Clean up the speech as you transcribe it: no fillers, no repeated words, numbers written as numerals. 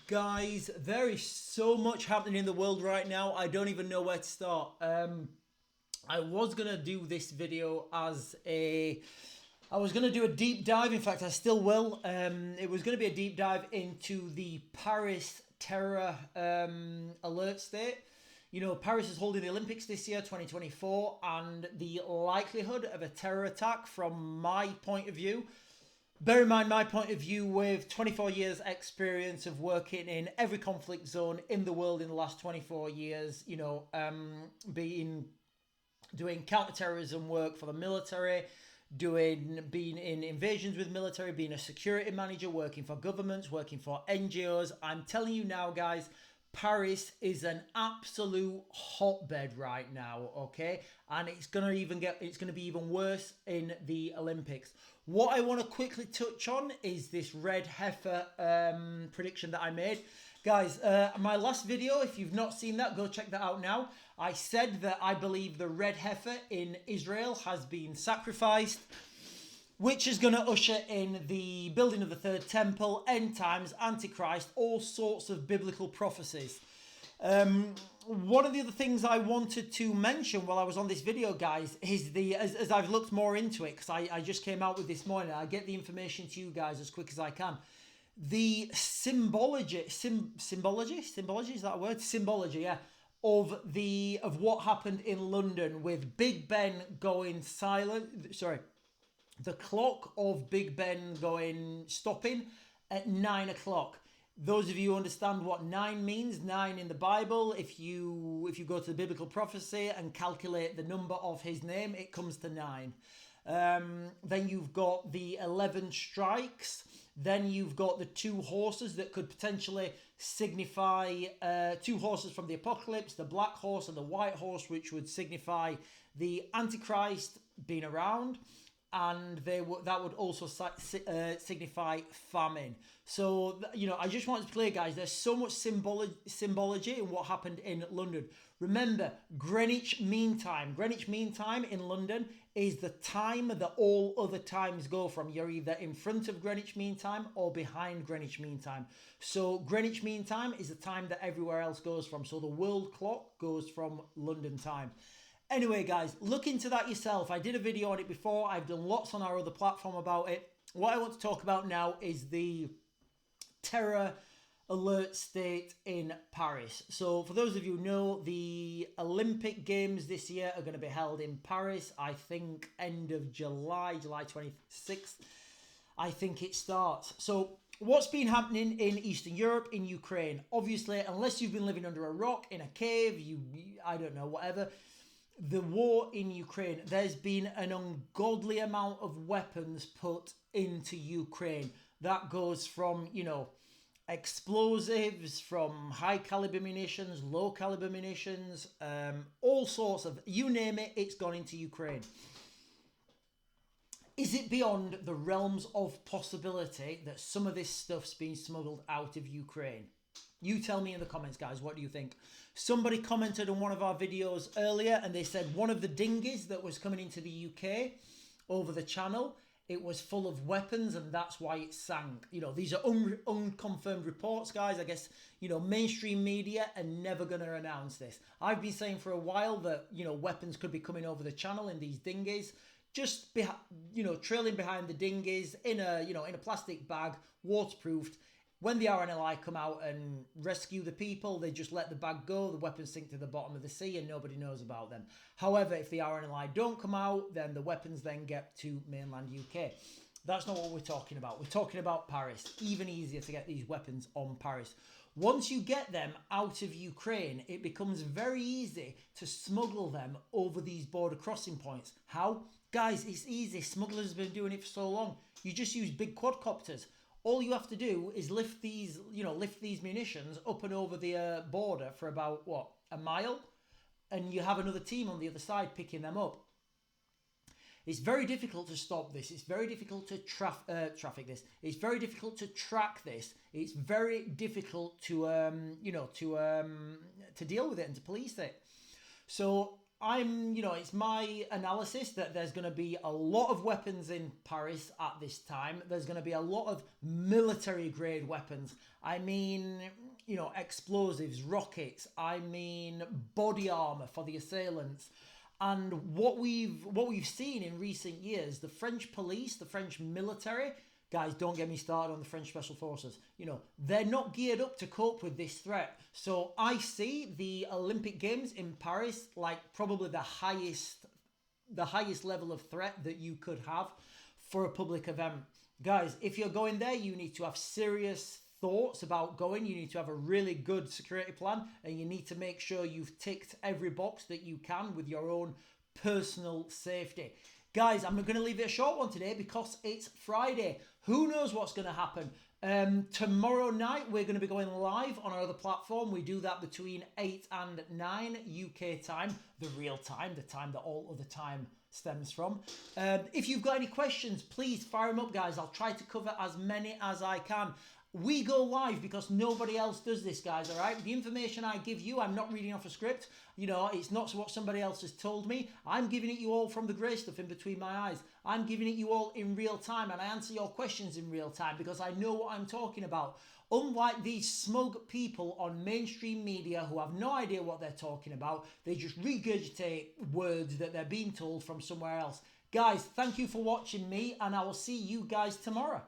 Guys, there is so much happening in the world right now. I don't even know where to start. I was gonna do this video as I was gonna do a deep dive. In fact, I still will. It was gonna be a deep dive into the Paris terror alert state. You know, Paris is holding the Olympics this year, 2024, and the likelihood of a terror attack, from my point of view. Bear in mind my point of view with 24 years experience of working in every conflict zone in the world in the last 24 years, doing counterterrorism work for the military, being in invasions with military, being a security manager, working for governments, working for NGOs. I'm telling you now, guys, Paris is an absolute hotbed right now, okay? And it's gonna be even worse in the Olympics. What I want to quickly touch on is this red heifer prediction that I made. Guys, my last video, if you've not seen that, go check that out now. I said that I believe the red heifer in Israel has been sacrificed, which is going to usher in the building of the third temple, end times, Antichrist, all sorts of biblical prophecies. One of the other things I wanted to mention while I was on this video, guys, is as I've looked more into it, because I just came out with this morning, I get the information to you guys as quick as I can. The symbology, is that a word? Symbology, yeah, of what happened in London with Big Ben going silent. Sorry, the clock of Big Ben stopping at 9 o'clock. Those of you who understand what 9 means, 9 in the Bible, if you go to the biblical prophecy and calculate the number of his name, it comes to 9. Then you've got the 11 strikes. Then you've got the 2 horses that could potentially signify 2 horses from the apocalypse, the black horse and the white horse, which would signify the Antichrist being around. And that would also signify famine. So, I just want to play, guys. There's so much symbology in what happened in London. Remember, Greenwich Mean Time. Greenwich Mean Time in London is the time that all other times go from. You're either in front of Greenwich Mean Time or behind Greenwich Mean Time. So Greenwich Mean Time is the time that everywhere else goes from. So the world clock goes from London time. Anyway, guys, look into that yourself. I did a video on it before. I've done lots on our other platform about it. What I want to talk about now is the terror alert state in Paris. So for those of you who know, the Olympic Games this year are going to be held in Paris. I think end of July 26th, I think it starts. So what's been happening in Eastern Europe, in Ukraine? Obviously, unless you've been living under a rock, in a cave, I don't know, whatever. The war in Ukraine, there's been an ungodly amount of weapons put into Ukraine. That goes from, explosives, from high caliber munitions, low caliber munitions, all sorts of, you name it, it's gone into Ukraine. Is it beyond the realms of possibility that some of this stuff's been smuggled out of Ukraine? You tell me in the comments, guys, what do you think? Somebody commented on one of our videos earlier and they said one of the dinghies that was coming into the UK over the channel, it was full of weapons and that's why it sank. These are unconfirmed reports, guys. I guess, mainstream media are never going to announce this. I've been saying for a while that, weapons could be coming over the channel in these dinghies, just, trailing behind the dinghies in a plastic bag, waterproofed. When the RNLI come out and rescue the people, they just let the bag go, the weapons sink to the bottom of the sea and nobody knows about them. However, if the RNLI don't come out, then the weapons then get to mainland UK. That's not what we're talking about. We're talking about Paris. Even easier to get these weapons on Paris. Once you get them out of Ukraine, it becomes very easy to smuggle them over these border crossing points. How? Guys, it's easy. Smugglers have been doing it for so long. You just use big quadcopters. All you have to do is lift these munitions up and over the border for about, a mile? And you have another team on the other side picking them up. It's very difficult to stop this. It's very difficult to traffic this. It's very difficult to track this. It's very difficult to deal with it and to police it. So it's my analysis that there's going to be a lot of weapons in Paris at this time. There's going to be a lot of military grade weapons. I mean, explosives, rockets. I mean, body armor for the assailants. And what we've seen in recent years, the French police, the French military, guys, don't get me started on the French Special Forces. They're not geared up to cope with this threat. So I see the Olympic Games in Paris like probably the highest level of threat that you could have for a public event. Guys, if you're going there, you need to have serious thoughts about going. You need to have a really good security plan, and you need to make sure you've ticked every box that you can with your own personal safety. Guys, I'm going to leave it a short one today because it's Friday. Who knows what's going to happen? Tomorrow night, we're going to be going live on our other platform. We do that between 8 and 9 UK time, the real time, the time that all other time stems from. If you've got any questions, please fire them up, guys. I'll try to cover as many as I can. We go live because nobody else does this, guys, all right? The information I give you, I'm not reading off a script. It's not what somebody else has told me. I'm giving it you all from the grey stuff in between my eyes. I'm giving it you all in real time, and I answer your questions in real time because I know what I'm talking about. Unlike these smug people on mainstream media who have no idea what they're talking about, they just regurgitate words that they're being told from somewhere else. Guys, thank you for watching me, and I will see you guys tomorrow.